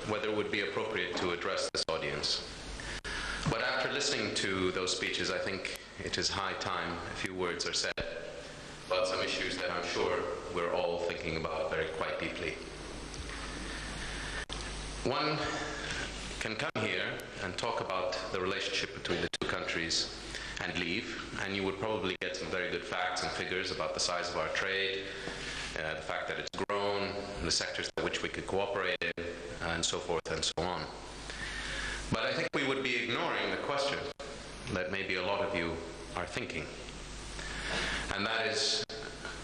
whether it would be appropriate to address this audience. But after listening to those speeches, I think it is high time a few words are said about some issues that I'm sure we're all thinking about quite deeply. One can come here and talk about the relationship between the two countries and leave, and you would probably get some very good facts and figures about the size of our trade, the fact that it's grown, the sectors in which we could cooperate in, and so forth and so on. But I think we would be ignoring the question that maybe a lot of you are thinking, and that is,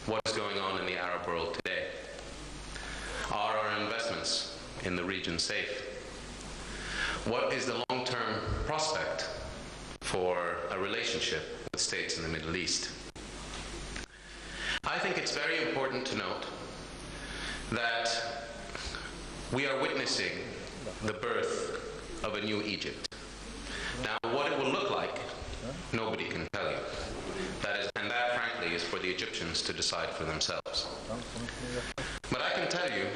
what is going on in the Arab world today? Are our investments in the region safe? What is the long-term prospect for a relationship with states in the Middle East? I think it's very important to note that we are witnessing the birth of a new Egypt. Now, what it will look like, nobody can tell you. And that, frankly, is for the Egyptians to decide for themselves. But I can tell you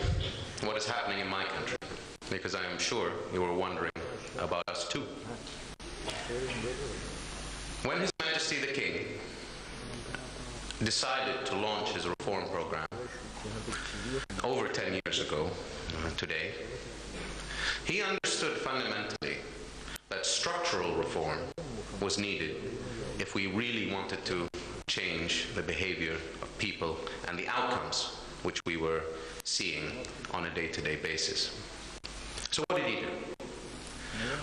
what is happening in my country, because I am sure you were wondering about us too. When His Majesty the King decided to launch his reform program over 10 years ago today, he understood fundamentally that structural reform was needed if we really wanted to change the behavior of people and the outcomes which we were seeing on a day-to-day basis. So what did he do?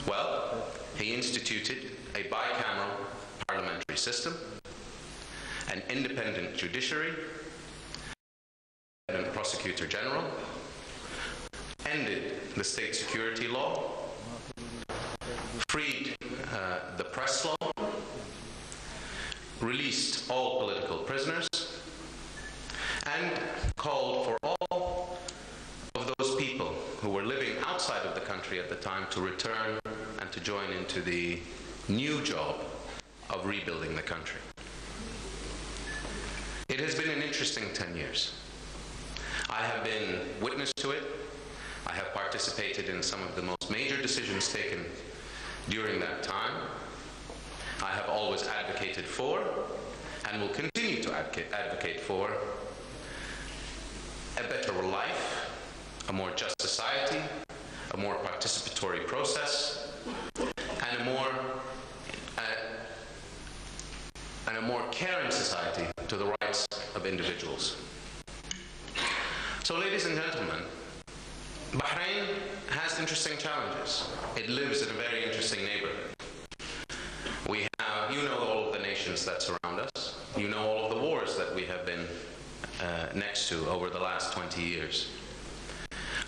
Well, he instituted a bicameral parliamentary system, an independent judiciary, an independent prosecutor general, ended the state security law, freed the press law, released all political prisoners, and called for all of those people who were living outside of the country at the time to return and to join into the new job of rebuilding the country. It has been an interesting 10 years. I have been witness to it. I have participated in some of the most major decisions taken during that time. I have always advocated for, and will continue to advocate for, a better life, a more just society, a more participatory process, and a more caring society to the rights of individuals. So, ladies and gentlemen, Bahrain has interesting challenges. It lives in a very interesting neighborhood. We have, you know, all of the nations that surround us. You know all of the wars that we have been next to over the last 20 years.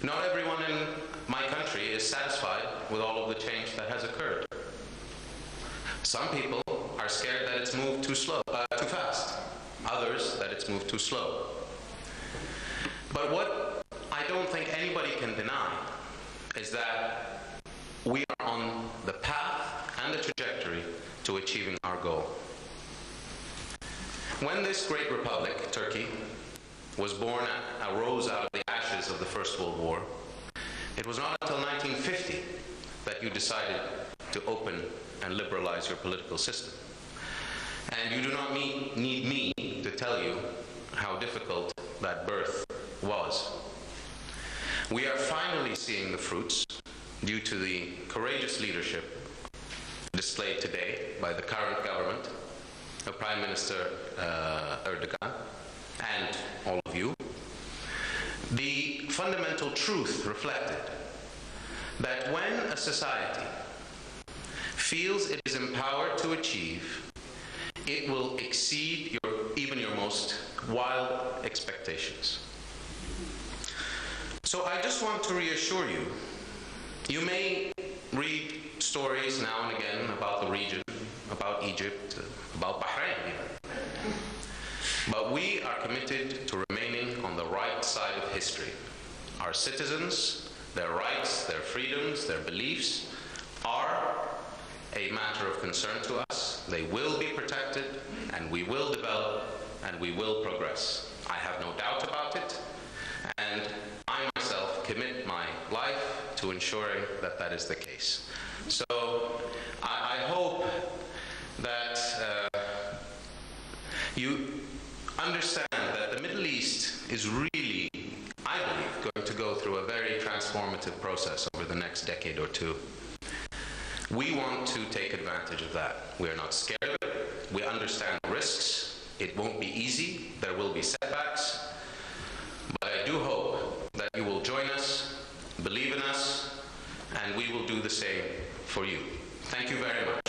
Not everyone in my country is satisfied with all of the change that has occurred. Some people are scared that it's moved too fast. Others that it's moved too slow. But what I don't think anybody can deny is that we are on the path and the trajectory to achieving our goal. When this great republic, Turkey, was born, arose out of the ashes of the First World War, it was not until 1950 that you decided to open and liberalize your political system. And you do not need me to tell you how difficult that birth was. We are finally seeing the fruits due to the courageous leadership displayed today by the current government of Prime Minister Erdogan and all of you. The fundamental truth reflected that when a society feels it is empowered to achieve, it will exceed even your most wild expectations. So I just want to reassure you, you may read stories now and again about the region, about Egypt, about Bahrain even. But we are committed to remaining on the right side of history. Our citizens, their rights, their freedoms, their beliefs are a matter of concern to us. They will be protected, and we will develop, and we will progress. I have no doubt about it, and I myself commit my life to ensuring that that is the case. So I hope that you understand that the Middle East is really, I believe, going to go through a very transformative process over the next decade or two. We want to take advantage of that. We are not scared of it. We understand the risks. It won't be easy. There will be setbacks. But I do hope that you will join us, believe in us, and we will do the same for you. Thank you very much.